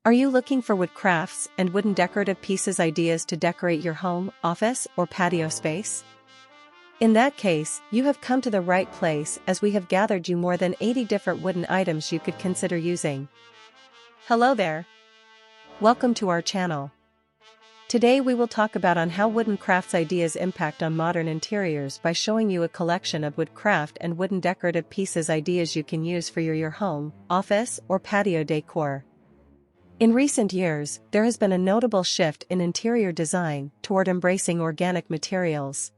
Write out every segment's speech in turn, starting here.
Are you looking for wood crafts and wooden decorative pieces ideas to decorate your home, office, or patio space? In that case, you have come to the right place as we have gathered you more than 80 different wooden items you could consider using. Hello there! Welcome to our channel. Today we will talk about on how wooden crafts ideas impact on modern interiors by showing you a collection of wood craft and wooden decorative pieces ideas you can use for your home, office, or patio decor. In recent years, there has been a notable shift in interior design toward embracing organic materials.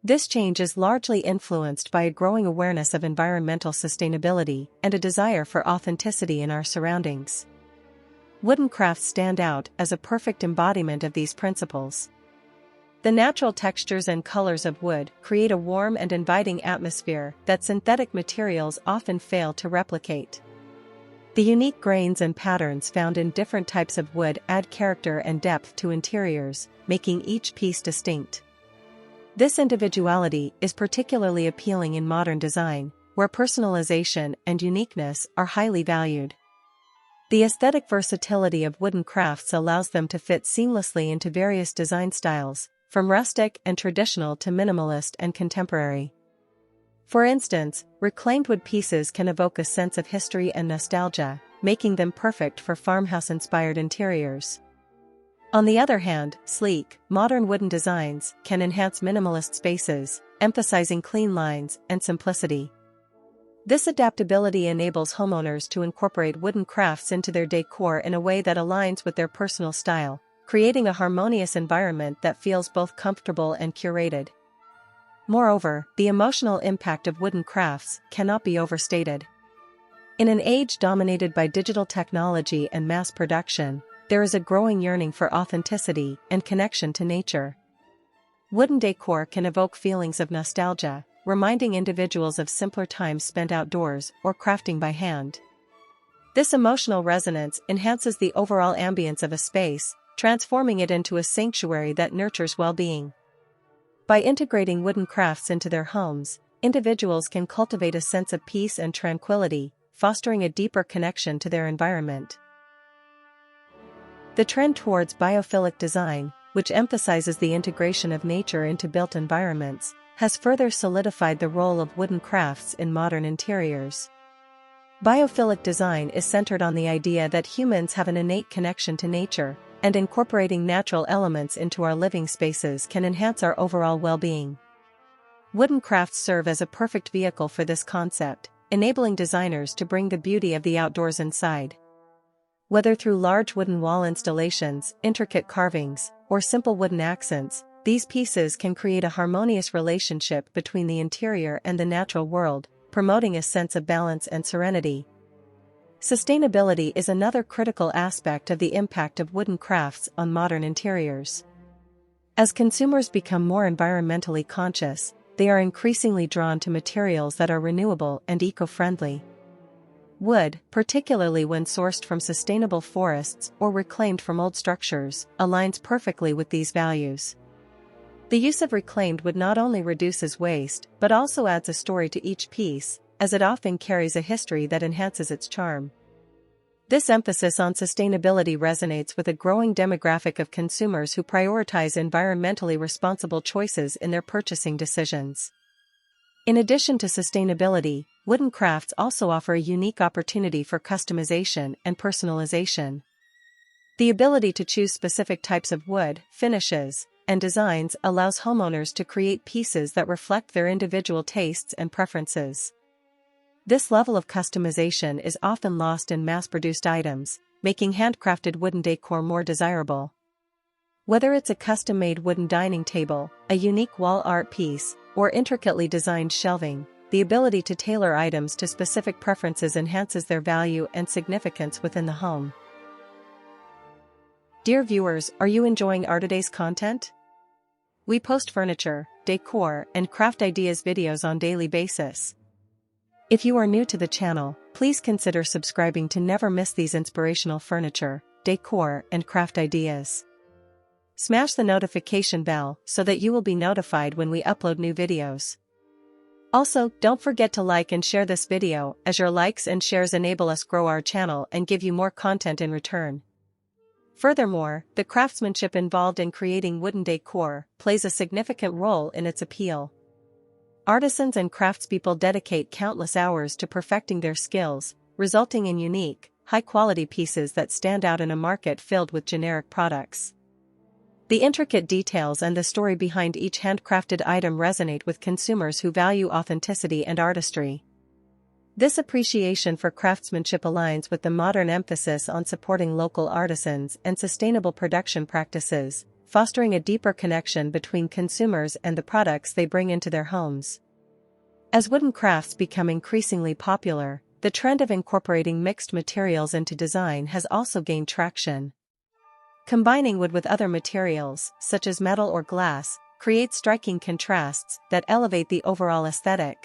This change is largely influenced by a growing awareness of environmental sustainability and a desire for authenticity in our surroundings. Wooden crafts stand out as a perfect embodiment of these principles. The natural textures and colors of wood create a warm and inviting atmosphere that synthetic materials often fail to replicate. The unique grains and patterns found in different types of wood add character and depth to interiors, making each piece distinct. This individuality is particularly appealing in modern design, where personalization and uniqueness are highly valued. The aesthetic versatility of wooden crafts allows them to fit seamlessly into various design styles, from rustic and traditional to minimalist and contemporary. For instance, reclaimed wood pieces can evoke a sense of history and nostalgia, making them perfect for farmhouse-inspired interiors. On the other hand, sleek, modern wooden designs can enhance minimalist spaces, emphasizing clean lines and simplicity. This adaptability enables homeowners to incorporate wooden crafts into their decor in a way that aligns with their personal style, creating a harmonious environment that feels both comfortable and curated. Moreover, the emotional impact of wooden crafts cannot be overstated. In an age dominated by digital technology and mass production, there is a growing yearning for authenticity and connection to nature. Wooden decor can evoke feelings of nostalgia, reminding individuals of simpler times spent outdoors or crafting by hand. This emotional resonance enhances the overall ambience of a space, transforming it into a sanctuary that nurtures well-being. By integrating wooden crafts into their homes, individuals can cultivate a sense of peace and tranquility, fostering a deeper connection to their environment. The trend towards biophilic design, which emphasizes the integration of nature into built environments, has further solidified the role of wooden crafts in modern interiors. Biophilic design is centered on the idea that humans have an innate connection to nature, and incorporating natural elements into our living spaces can enhance our overall well-being. Wooden crafts serve as a perfect vehicle for this concept, enabling designers to bring the beauty of the outdoors inside. Whether through large wooden wall installations, intricate carvings, or simple wooden accents, these pieces can create a harmonious relationship between the interior and the natural world, promoting a sense of balance and serenity. Sustainability is another critical aspect of the impact of wooden crafts on modern interiors. As consumers become more environmentally conscious, they are increasingly drawn to materials that are renewable and eco-friendly. Wood, particularly when sourced from sustainable forests or reclaimed from old structures, aligns perfectly with these values. The use of reclaimed wood not only reduces waste but also adds a story to each piece, as it often carries a history that enhances its charm. This emphasis on sustainability resonates with a growing demographic of consumers who prioritize environmentally responsible choices in their purchasing decisions. In addition to sustainability, wooden crafts also offer a unique opportunity for customization and personalization. The ability to choose specific types of wood, finishes, and designs allows homeowners to create pieces that reflect their individual tastes and preferences. This level of customization is often lost in mass-produced items, making handcrafted wooden decor more desirable. Whether it's a custom-made wooden dining table, a unique wall art piece, or intricately designed shelving, the ability to tailor items to specific preferences enhances their value and significance within the home. Dear viewers, are you enjoying our today's content? We post furniture, decor, and craft ideas videos on a daily basis. If you are new to the channel, please consider subscribing to never miss these inspirational furniture, decor, and craft ideas. Smash the notification bell so that you will be notified when we upload new videos. Also, don't forget to like and share this video, as your likes and shares enable us grow our channel and give you more content in return. Furthermore, the craftsmanship involved in creating wooden decor plays a significant role in its appeal. Artisans and craftspeople dedicate countless hours to perfecting their skills, resulting in unique, high-quality pieces that stand out in a market filled with generic products. The intricate details and the story behind each handcrafted item resonate with consumers who value authenticity and artistry. This appreciation for craftsmanship aligns with the modern emphasis on supporting local artisans and sustainable production practices, fostering a deeper connection between consumers and the products they bring into their homes. As wooden crafts become increasingly popular, the trend of incorporating mixed materials into design has also gained traction. Combining wood with other materials, such as metal or glass, creates striking contrasts that elevate the overall aesthetic.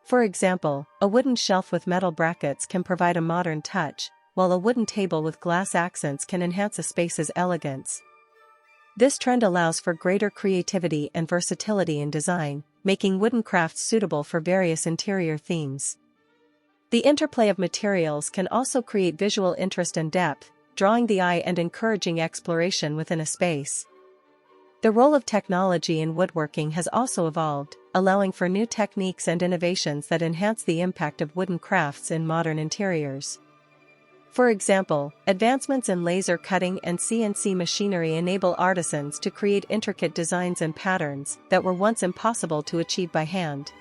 For example, a wooden shelf with metal brackets can provide a modern touch, while a wooden table with glass accents can enhance a space's elegance. This trend allows for greater creativity and versatility in design, making wooden crafts suitable for various interior themes. The interplay of materials can also create visual interest and depth, drawing the eye and encouraging exploration within a space. The role of technology in woodworking has also evolved, allowing for new techniques and innovations that enhance the impact of wooden crafts in modern interiors. For example, advancements in laser cutting and CNC machinery enable artisans to create intricate designs and patterns that were once impossible to achieve by hand.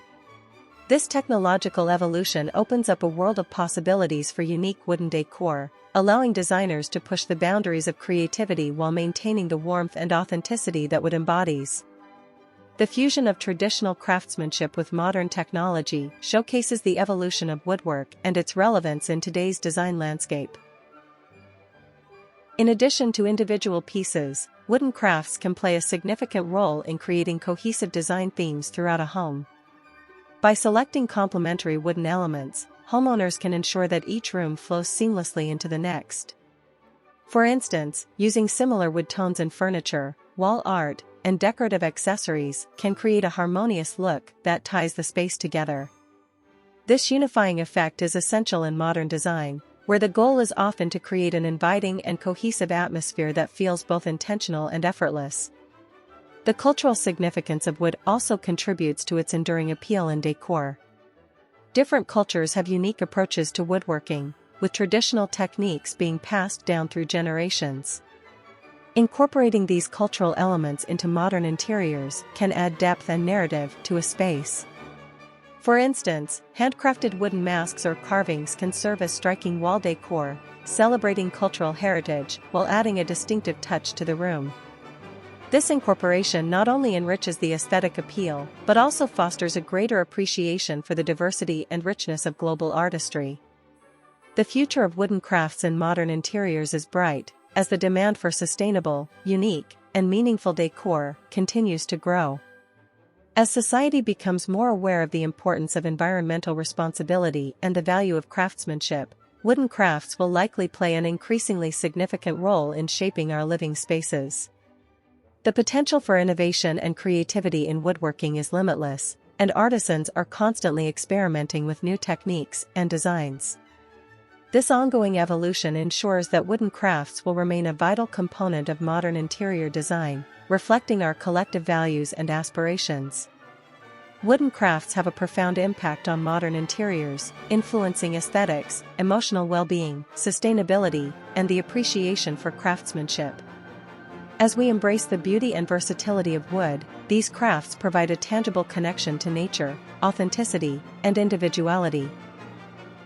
This technological evolution opens up a world of possibilities for unique wooden decor, allowing designers to push the boundaries of creativity while maintaining the warmth and authenticity that wood embodies. The fusion of traditional craftsmanship with modern technology showcases the evolution of woodwork and its relevance in today's design landscape. In addition to individual pieces, wooden crafts can play a significant role in creating cohesive design themes throughout a home. By selecting complementary wooden elements, homeowners can ensure that each room flows seamlessly into the next. For instance, using similar wood tones in furniture, wall art, and decorative accessories can create a harmonious look that ties the space together. This unifying effect is essential in modern design, where the goal is often to create an inviting and cohesive atmosphere that feels both intentional and effortless. The cultural significance of wood also contributes to its enduring appeal in decor. Different cultures have unique approaches to woodworking, with traditional techniques being passed down through generations. Incorporating these cultural elements into modern interiors can add depth and narrative to a space. For instance, handcrafted wooden masks or carvings can serve as striking wall decor, celebrating cultural heritage while adding a distinctive touch to the room. This incorporation not only enriches the aesthetic appeal, but also fosters a greater appreciation for the diversity and richness of global artistry. The future of wooden crafts in modern interiors is bright, as the demand for sustainable, unique, and meaningful decor continues to grow. As society becomes more aware of the importance of environmental responsibility and the value of craftsmanship, wooden crafts will likely play an increasingly significant role in shaping our living spaces. The potential for innovation and creativity in woodworking is limitless, and artisans are constantly experimenting with new techniques and designs. This ongoing evolution ensures that wooden crafts will remain a vital component of modern interior design, reflecting our collective values and aspirations. Wooden crafts have a profound impact on modern interiors, influencing aesthetics, emotional well-being, sustainability, and the appreciation for craftsmanship. As we embrace the beauty and versatility of wood, these crafts provide a tangible connection to nature, authenticity, and individuality.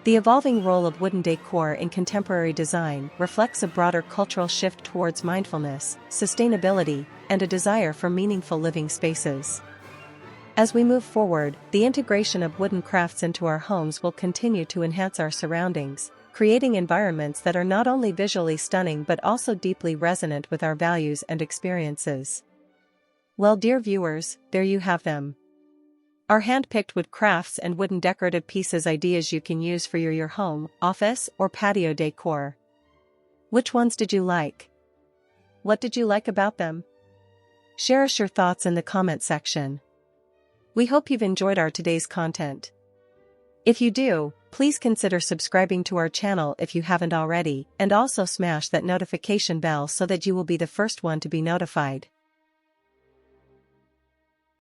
The evolving role of wooden decor in contemporary design reflects a broader cultural shift towards mindfulness, sustainability, and a desire for meaningful living spaces. As we move forward, the integration of wooden crafts into our homes will continue to enhance our surroundings, creating environments that are not only visually stunning but also deeply resonant with our values and experiences. Well, dear viewers, there you have them. Our hand-picked wood crafts and wooden decorative pieces ideas you can use for your home, office, or patio decor. Which ones did you like? What did you like about them? Share us your thoughts in the comment section. We hope you've enjoyed our today's content. If you do, please consider subscribing to our channel if you haven't already, and also smash that notification bell so that you will be the first one to be notified.